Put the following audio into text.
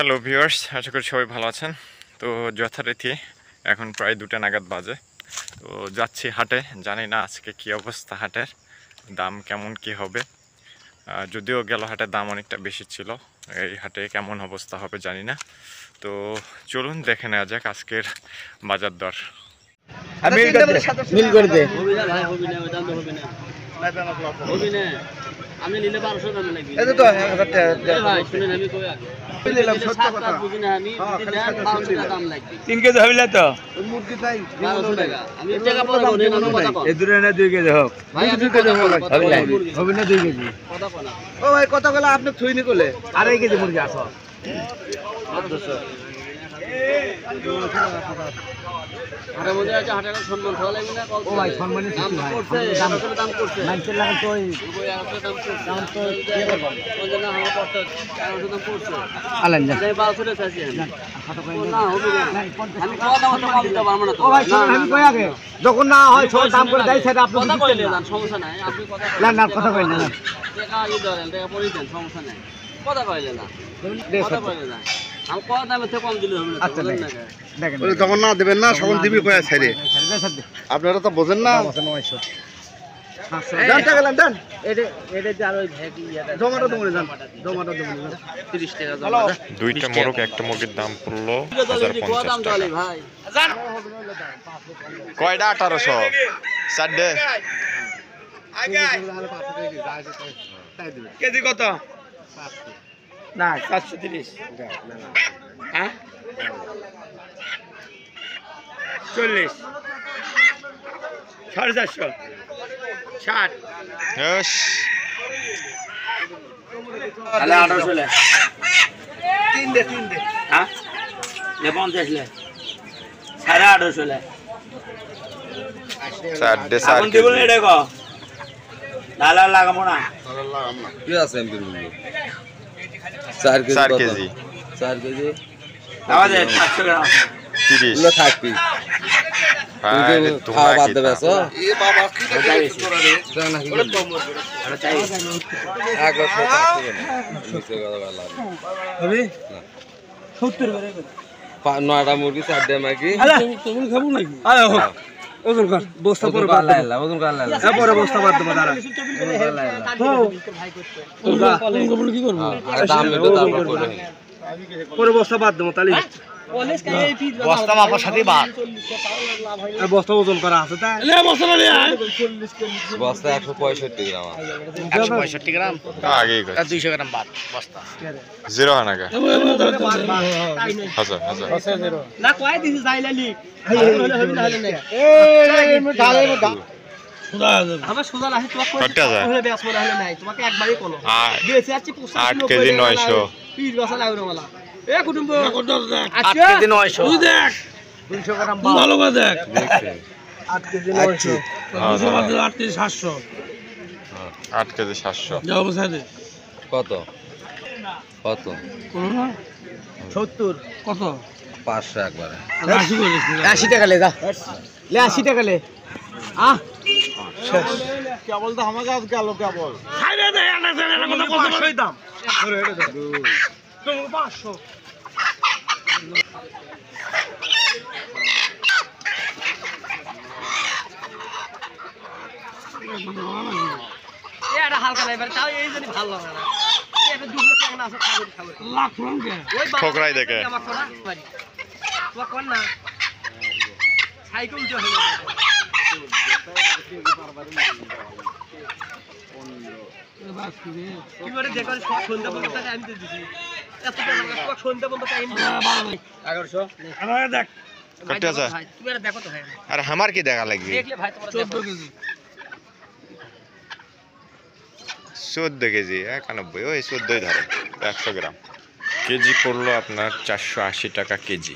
Hello viewers, আশা করি সবাই ভালো আছেন। তো যথারীতি এখন প্রায় 2টা নাগাদ বাজে। তো যাচ্ছি হাটে, জানি না আজকে কি অবস্থা, হাটের দাম কেমন কি হবে। যদিও গেল হাটের দাম অনেকটা বেশি ছিল, এই হাটে কেমন অবস্থা হবে জানি না। তো চলুন দেখে নেওয়া যাক আজকের বাজার দর। মিল করে দে। আমি নিলে 1200 দাম লাগবে। এই তো 1000 টাকা। ভাই শুনেন আমি কই আগে। নিলাম সত্য কথা। বুঝি না আমি 1200 টাকা দাম লাগবে। 3 কেজি হইলা তো। মুরগি তাই 1200 টাকা। আমি টাকা পরে বলি না কথা কও। এই দূরে না 2 কেজি হোক। ভাই 2 কেজি হোক। হবে না 2 কেজি। কথা কও না। ও ভাই কথা কইলা আপনি থুইনি কইলে। 2.5 কেজি মুরগি আছে। 800। আরে মধ্যে আছে হাটের সম্মান ভালো লাগবে না ও ভাই সম্মানের দাম করছে দাম করছে মাইকেল লাগা তো ওই দাম তো কি করব ওই না আমার পড়তে দাম করছে আলেন যা এই 1200 টাকা চাইছি না হবে না আমি কত দাম কম দিতে পারবো না তো ও ভাই আমি কই আগে যখন না হয় সব দাম করে দেই সেটা আপনি কথা কইলে না সমস্যা নাই আপনি কথা না কথা কইলে না টাকা ই ধরেন টাকা পরে দেন সমস্যা নাই কথা কইলে না কথা কইলে না আমি কত দামে থেকে কম দিলে হবে না আচ্ছা দেখেন যখন না দেবেন না তখন দিবি কয়া ছাইরে আপনারা তো বোঝেন না জানতে গেলেন দেন এটা যে আর ওই ভ্যাগ ইয়াটা জমাটো দমরে যান জমাটো দমরে যান 30 টাকা জমা দুইটা মোরগ একটা মুরগির দাম পড়লো 1050 টাকা। ভাই কয়টা 1800 চারটে কেজি কত না 730 হ্যাঁ 40 450 60 ইস তাহলে 1800 লে 3 দে হ্যাঁ লে 50 লে 850 লে চারটে এখন দিব না এটা কো ডালা লাগাবো না কি আছে এমবির মূল্য 4 কেজি 4 কেজি আমাদের 700 গ্রাম 30 গুলো থাকবি খাওয়া বাদ দেবে সো এ বাবা কি করে রে জানা কি আরে চাই এক বছর থাকবে না নিচে গলা গলা হবে 70 করে নয়টা মুরগি 4টে মাগি তুমি খাবো নাকি আয় ওজন কর বস্তা পরে বাদ দাও ওজন কাল লাগলা এ পরে বস্তা বাদ দেব দাঁড়া কোন কি করব আর দাম নিতে তারপর করে পরে বস্তা বাদ দেব তালি বস্তা মাপার সাথে বাদ বস্তা ওজন করা আছে তাই লে বস্তা লে বস্তা 165 গ্রাম 165 গ্রাম আগে 200 গ্রাম বাদ বস্তা জিরো হানাকা হাজার না কয় দিছি যাইলালি আমার সোজা লাহি তোমাকে কয়টা যায় হলে বেশ মনে হলে নাই তোমাকে একবারই কোলো দিয়েছি আছি 8 কেজি 900 30 বছর লাগবে বলা এ কুটুম্ব 8 কেজি 900 তুই দেখ 200 গ্রাম ভালো করে দেখ দেখছে 8 কেজি 900 8 কেজি 700 8 কেজি 700 যাও বসাদে কত কত 70 কত 500 একবারে 80 টাকা লে যা লে 80 টাকা লে আহ কেবল তো আমাকে আজ গেল কেবল খাইরে দে না কথা বলতে পারছিস দাম ধরে এটা দে তুমি 500 এটা হালকা লাইবার তাও এই জন্য ভালো লাগে না এটা দুটো কেমন আছে খাবে লাখ রঙে ওই ঠোকরাই দেখে আমার করা বাড়ি তো কোন না সাইকেল উঠে হলো কি করে দেখো সন্ধ্যা পর্যন্ত টাইম দিয়ে দিছি এত টাকা সন্ধ্যা পর্যন্ত টাইম 1100 আমার দেখ কত আছে তুমি এটা দেখো তো ভাই আরে আমার কি দেখা লাগবে দেখলে ভাই তোমার 14 কেজি 14 কেজি 91 ওই 14ই ধরে 100 গ্রাম কেজি পড়লো আপনার 480 টাকা কেজি।